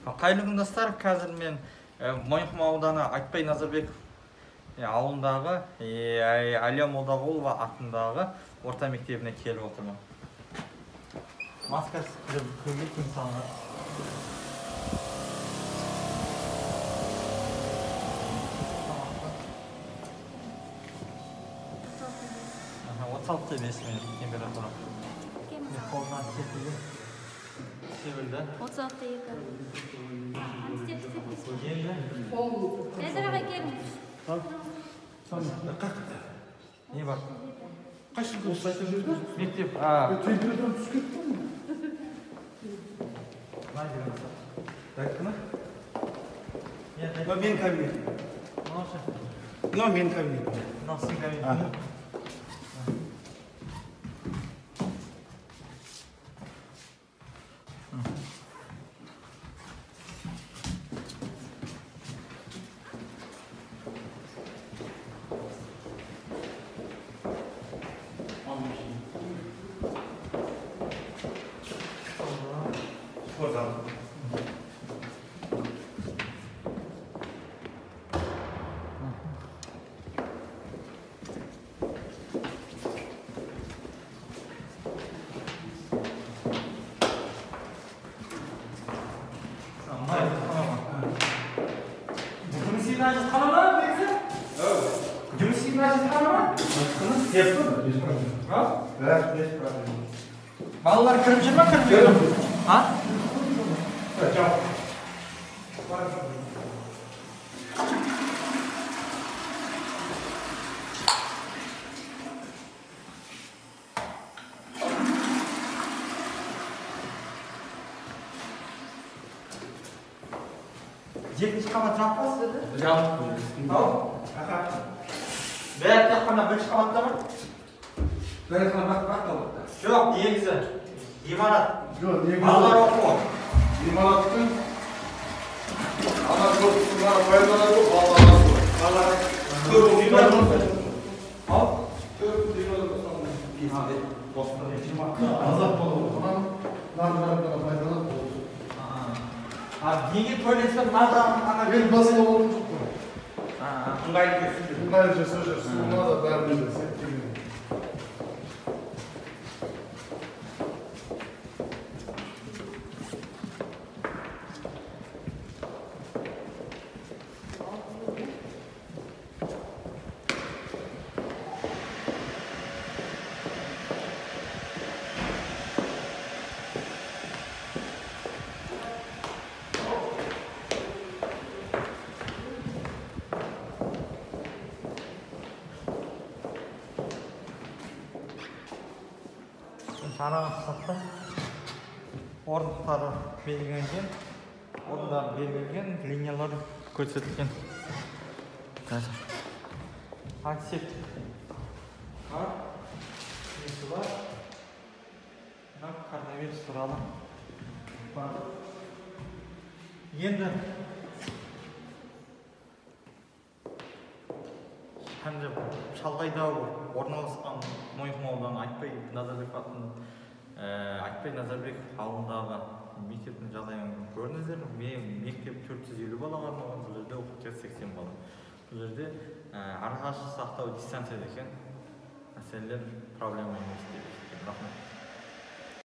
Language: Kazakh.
Қайырлы күн достар, қазір мен Мойынқұм ауданы Айтбай Назарбеков ауылындағы Әлия Молдағұлова атындағы орта мектебіне келіп отырмын. Маскасы көбейт инсанға. 36,5 минут температура. Қолдан кетуге себілді. 36,2. Енді? Әзіраға келіңіз. Не бар? Қайшы көз айтып жүрді? Мектеп. Температура түсіп кетті ме? Мен кабинетім. Мынау мен кабинетім. Мынау сен кабинетім. Гимнастикашы қанама негізі? Гимнастикашы қанама? Без проблем. Без проблем. Балалар кіріп жүр ма, кіріп жүр ма? Жетінші қабат жаппас деді? Жауап. Бәрі тек қана бірінші қабатта ма? Бәрі қабат қабатта. Жоқ, негізі ғимарат. Жоқ, негізі балалар оқуы. Ғимараттың ана корпусына пайдаланады, балалар оқуы. Төрт ғимарат. Ал? Төрт ғимарат. Азат болады. Нағыраттарға пайдаланады. Неге туалетті мына Мен басқа орын жоқ қой. ыңғайлы келсін. Ыңғайлы жасау жүрсін. Суына да бәріне де септеген. Шараға сатта орындықтары белгіленген, орындар белгіленген, линиялар көрсетілген. Антисептик бар, несі бар, коронавирус туралы бар. Енді шалғайда орналасқан Мойынқұм ауданы Айтбай Назарбеков ауылындағы мектептің жағдайын көрдіңіздер. Мектеп 450 балаға арналған, бұл жерде оқушылар 80 бала. Бұл жерде арақашықтық сақтау, дистанция деген мәселелер проблема емес деп. Рахмет.